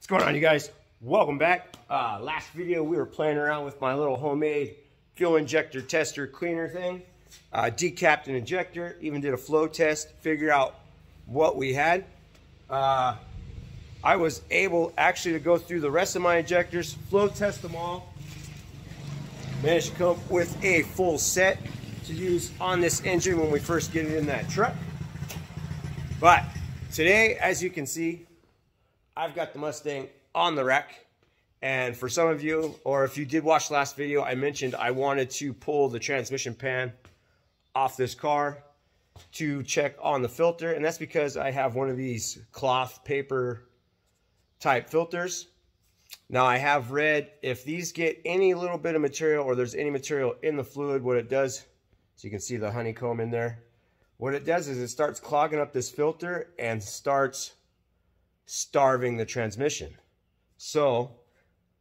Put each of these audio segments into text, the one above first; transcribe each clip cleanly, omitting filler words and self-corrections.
What's going on, you guys? Welcome back. Last video we were playing around with my little homemade fuel injector tester cleaner thing. Decapped an injector, even did a flow test, figure out what we had. I was able actually to go through the rest of my injectors, flow test them all. Managed to come up with a full set to use on this engine when we first get it in that truck. But today, as you can see, I've got the Mustang on the rack. And for some of you, or if you did watch the last video, I mentioned I wanted to pull the transmission pan off this car to check on the filter. And that's because I have one of these cloth paper type filters. Now I have read if these get any little bit of material or there's any material in the fluid, what it does, so you can see the honeycomb in there. What it does is it starts clogging up this filter and starts starving the transmission. So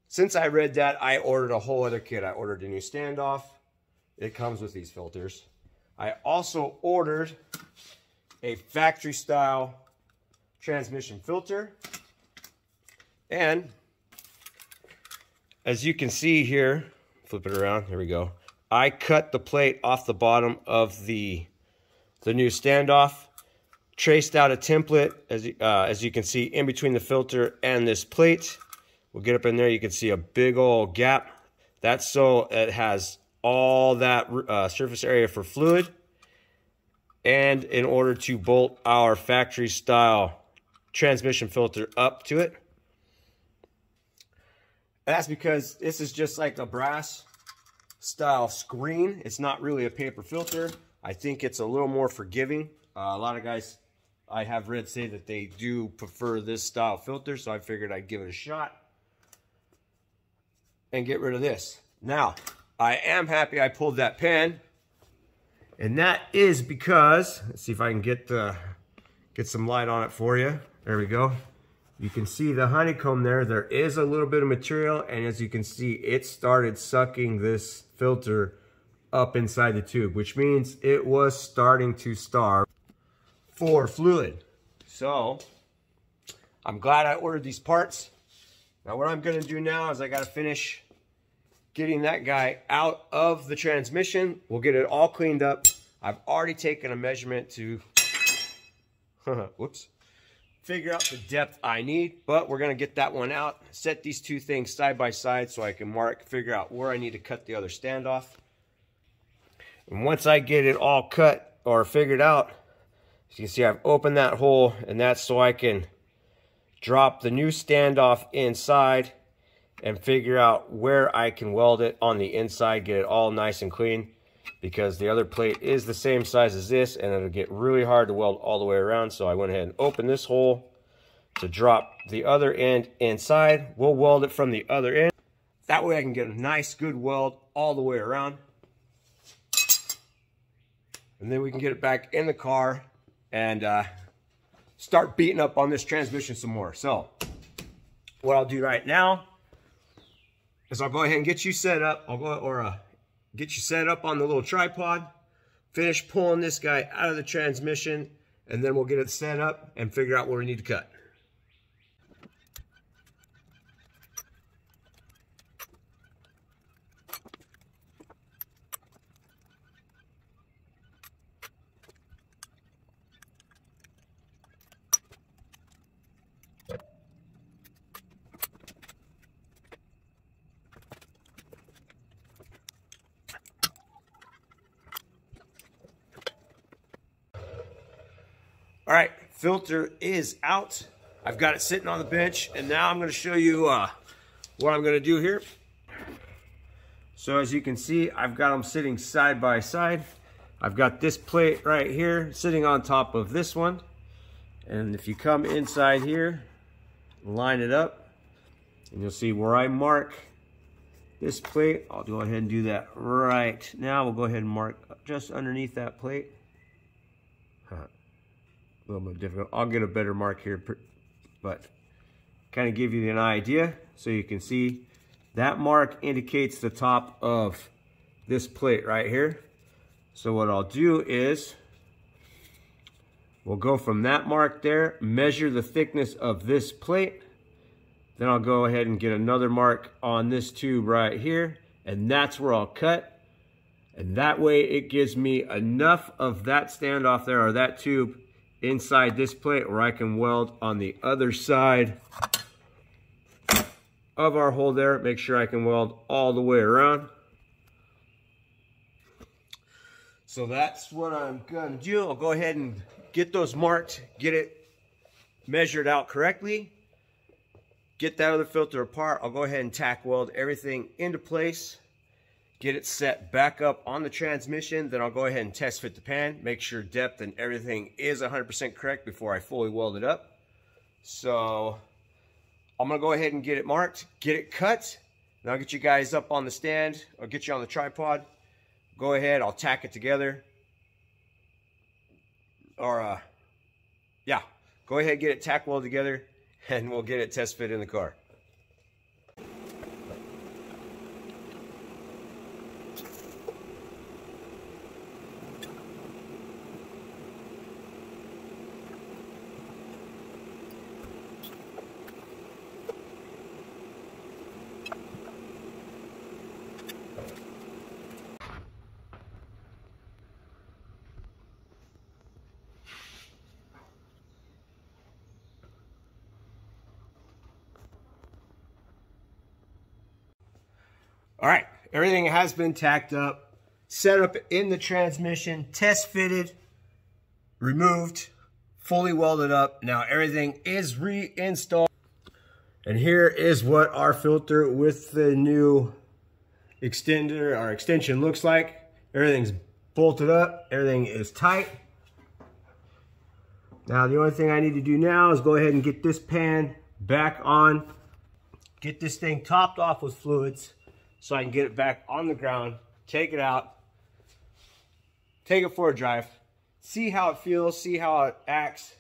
since I read that, I ordered a whole other kit. I ordered a new standoff. It comes with these filters. I also ordered a factory style transmission filter. And as you can see here, flip it around, there we go. I cut the plate off the bottom of the new standoff. Traced out a template, as you can see, in between the filter and this plate. We'll get up in there, you can see a big old gap. That's so it has all that surface area for fluid. And in order to bolt our factory style transmission filter up to it. That's because this is just like a brass style screen. It's not really a paper filter. I think it's a little more forgiving. A lot of guys I have read say that they do prefer this style filter, so I figured I'd give it a shot and get rid of this. Now, I am happy I pulled that pan, and that is because, let's see if I can get some light on it for you. There we go. You can see the honeycomb there. There is a little bit of material, and as you can see, it started sucking this filter up inside the tube, which means it was starting to starve for fluid. So I'm glad I ordered these parts. Now what I'm going to do now is I got to finish getting that guy out of the transmission. We'll get it all cleaned up. I've already taken a measurement to whoops, figure out the depth I need, but we're going to get that one out, set these two things side by side so I can figure out where I need to cut the other standoff. And once I get it all cut or figured out, as you can see, I've opened that hole, and that's so I can drop the new standoff inside and figure out where I can weld it on the inside, get it all nice and clean, because the other plate is the same size as this, and it'll get really hard to weld all the way around. So I went ahead and opened this hole to drop the other end inside. We'll weld it from the other end. That way I can get a nice, good weld all the way around. And then we can get it back in the car and start beating up on this transmission some more. So what I'll do right now is I'll go ahead and get you set up. Get you set up on the little tripod, finish pulling this guy out of the transmission, and then we'll get it set up and figure out where we need to cut. All right, filter is out. I've got it sitting on the bench, and now I'm going to show you what I'm going to do here. So as you can see, I've got them sitting side by side. I've got this plate right here sitting on top of this one. And if you come inside here, line it up, and you'll see where I mark this plate. I'll go ahead and do that right now. We'll go ahead and mark just underneath that plate. A little bit difficult. I'll get a better mark here, but kind of give you an idea so you can see that mark indicates the top of this plate right here. So what I'll do is we'll go from that mark there, measure the thickness of this plate, Then I'll go ahead and get another mark on this tube right here, and that's where I'll cut. And that way it gives me enough of that standoff there, or that tube, inside this plate where I can weld on the other side of our hole there. Make sure I can weld all the way around. So that's what I'm gonna do. I'll go ahead and get those marked, get it measured out correctly, get that other filter apart. I'll go ahead and tack weld everything into place, get it set back up on the transmission. Then I'll go ahead and test fit the pan, make sure depth and everything is 100% correct before I fully weld it up. So I'm gonna go ahead and get it marked, get it cut, and I'll get you guys up on the stand. I'll get you on the tripod. Go ahead, I'll tack it together. Or, yeah, go ahead and get it tack welded together, and we'll get it test fit in the car. All right, everything has been tacked up, set up in the transmission, test fitted, removed, fully welded up. Now everything is reinstalled. And here is what our filter with the new extender or extension looks like. Everything's bolted up, everything is tight. Now the only thing I need to do now is go ahead and get this pan back on, get this thing topped off with fluids, so I can get it back on the ground, take it out, take it for a drive, see how it feels, see how it acts,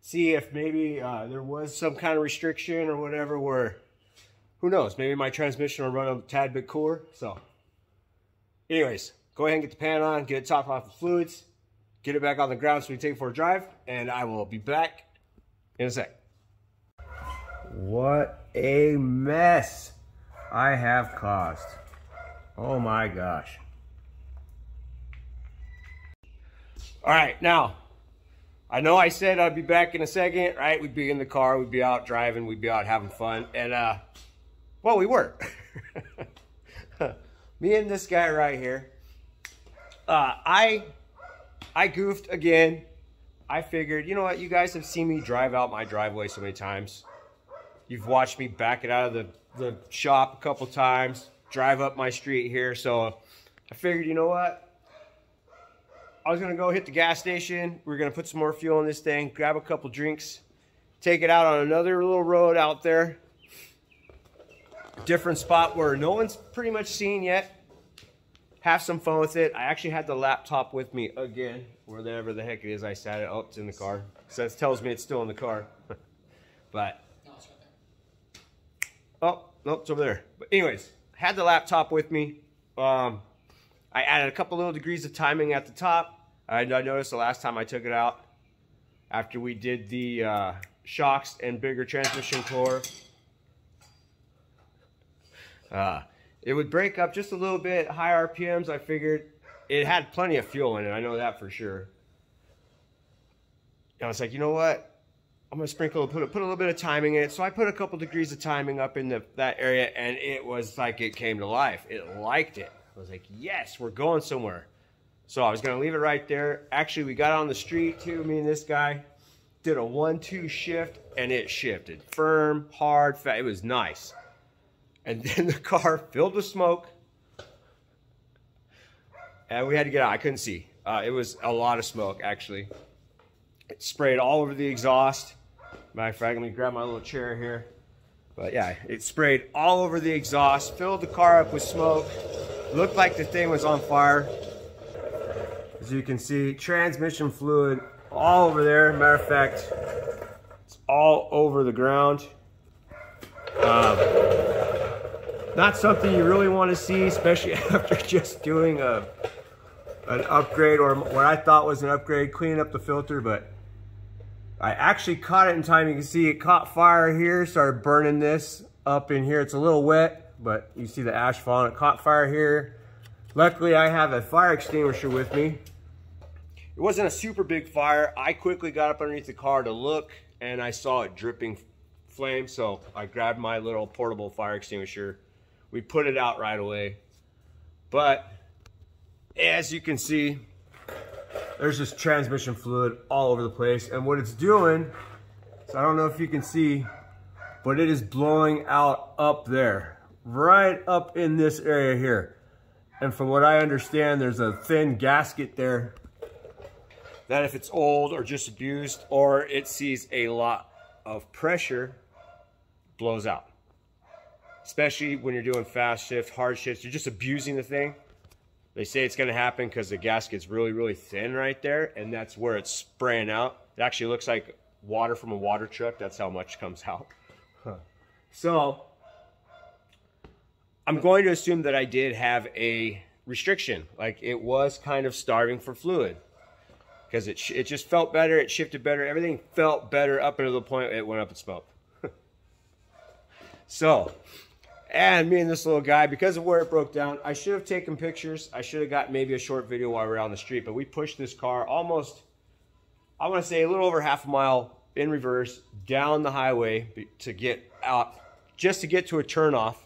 see if maybe there was some kind of restriction or whatever where, who knows, maybe my transmission will run a tad bit cooler. So anyways, go ahead and get the pan on, get it topped off with fluids, get it back on the ground so we can take it for a drive, and I will be back in a sec. What a mess I have caused. Oh my gosh. All right, now, I know I said I'd be back in a second, right? We'd be in the car, we'd be out driving, we'd be out having fun, and well, we were. Me and this guy right here, I goofed again. I figured, you know what, you guys have seen me drive out my driveway so many times. You've watched me back it out of the shop a couple times, drive up my street here. So I figured, you know what? I was gonna go hit the gas station. We're gonna put some more fuel in this thing, grab a couple drinks, take it out on another little road out there. Different spot where no one's pretty much seen yet. Have some fun with it. I actually had the laptop with me again, wherever the heck it is I sat it. Oh, it's in the car. So it tells me it's still in the car. But oh, nope, it's over there. But anyways, had the laptop with me. I added a couple little degrees of timing at the top. I noticed the last time I took it out, after we did the shocks and bigger transmission core, it would break up just a little bit, high RPMs. I figured it had plenty of fuel in it. I know that for sure. And I was like, you know what? I'm gonna sprinkle, put a little bit of timing in it. So I put a couple degrees of timing up in that area, and it was like it came to life. It liked it. I was like, yes, we're going somewhere. So I was gonna leave it right there. Actually, we got on the street too. Me and this guy did a 1-2 shift, and it shifted. Firm, hard, fat. It was nice. And then the car filled with smoke, and we had to get out. I couldn't see. It was a lot of smoke, actually. It sprayed all over the exhaust. Matter of fact, let me grab my little chair here. But yeah, it sprayed all over the exhaust, filled the car up with smoke. Looked like the thing was on fire. As you can see, transmission fluid all over there. Matter of fact, it's all over the ground. Not something you really want to see, especially after just doing an upgrade, or what I thought was an upgrade, cleaning up the filter. But I actually caught it in time. You can see it caught fire here, started burning this up in here. It's a little wet, but you see the ash falling. It caught fire here. Luckily, I have a fire extinguisher with me. It wasn't a super big fire. I quickly got up underneath the car to look, and I saw it dripping flame, so I grabbed my little portable fire extinguisher. We put it out right away. But as you can see, there's just transmission fluid all over the place, and what it's doing, so I don't know if you can see, but it is blowing out up there, right up in this area here. And from what I understand, there's a thin gasket there that if it's old or just abused, or it sees a lot of pressure, blows out. Especially when you're doing fast shifts, hard shifts, you're just abusing the thing. They say it's gonna happen because the gasket's really, really thin right there, and that's where it's spraying out. It actually looks like water from a water truck. That's how much comes out. So, I'm going to assume that I did have a restriction. Like it was kind of starving for fluid. Because it just felt better, it shifted better, everything felt better up until the point it went up in smoke. So, and me and this little guy, because of where it broke down, I should have taken pictures. I should have got maybe a short video while we were out on the street, but we pushed this car almost, I want to say a little over half a mile in reverse down the highway to get out, just to get to a turnoff.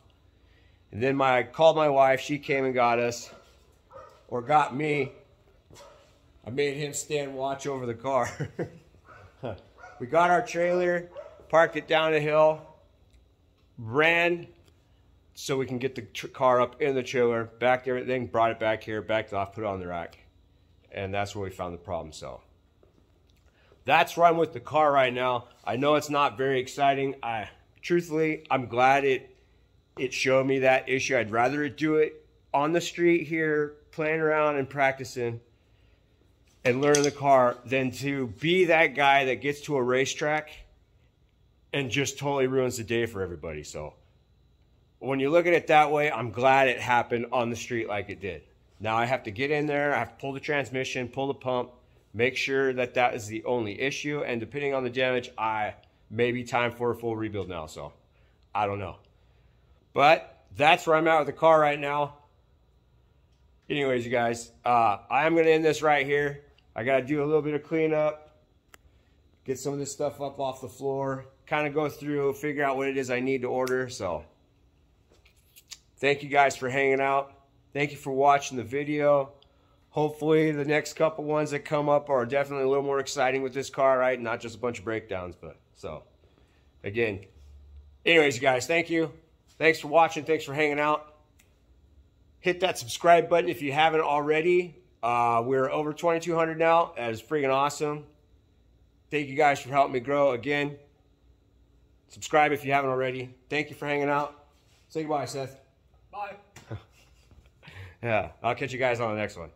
And then I called my wife, she came and got us, or got me. I made him stand watch over the car. We got our trailer, parked it down a hill, ran so we can get the car up in the trailer, backed everything, brought it back here, backed off, put it on the rack. And that's where we found the problem. So that's where I'm with the car right now. I know it's not very exciting. Truthfully, I'm glad it showed me that issue. I'd rather it do it on the street here, playing around and practicing and learning the car, than to be that guy that gets to a racetrack and just totally ruins the day for everybody. So when you look at it that way, I'm glad it happened on the street like it did. Now I have to get in there, I have to pull the transmission, pull the pump, make sure that that is the only issue, and depending on the damage, I may be time for a full rebuild now, so I don't know. But that's where I'm at with the car right now. Anyways, you guys, I am going to end this right here. I got to do a little bit of cleanup, get some of this stuff up off the floor, kind of go through, figure out what it is I need to order. So thank you guys for hanging out. Thank you for watching the video. Hopefully the next couple ones that come up are definitely a little more exciting with this car, right? Not just a bunch of breakdowns, but so again, anyways, you guys, thank you. Thanks for watching. Thanks for hanging out. Hit that subscribe button if you haven't already. We're over 2,200 now. That is freaking awesome. Thank you guys for helping me grow. Again, subscribe if you haven't already. Thank you for hanging out. Say goodbye, Seth. Bye. Yeah, I'll catch you guys on the next one.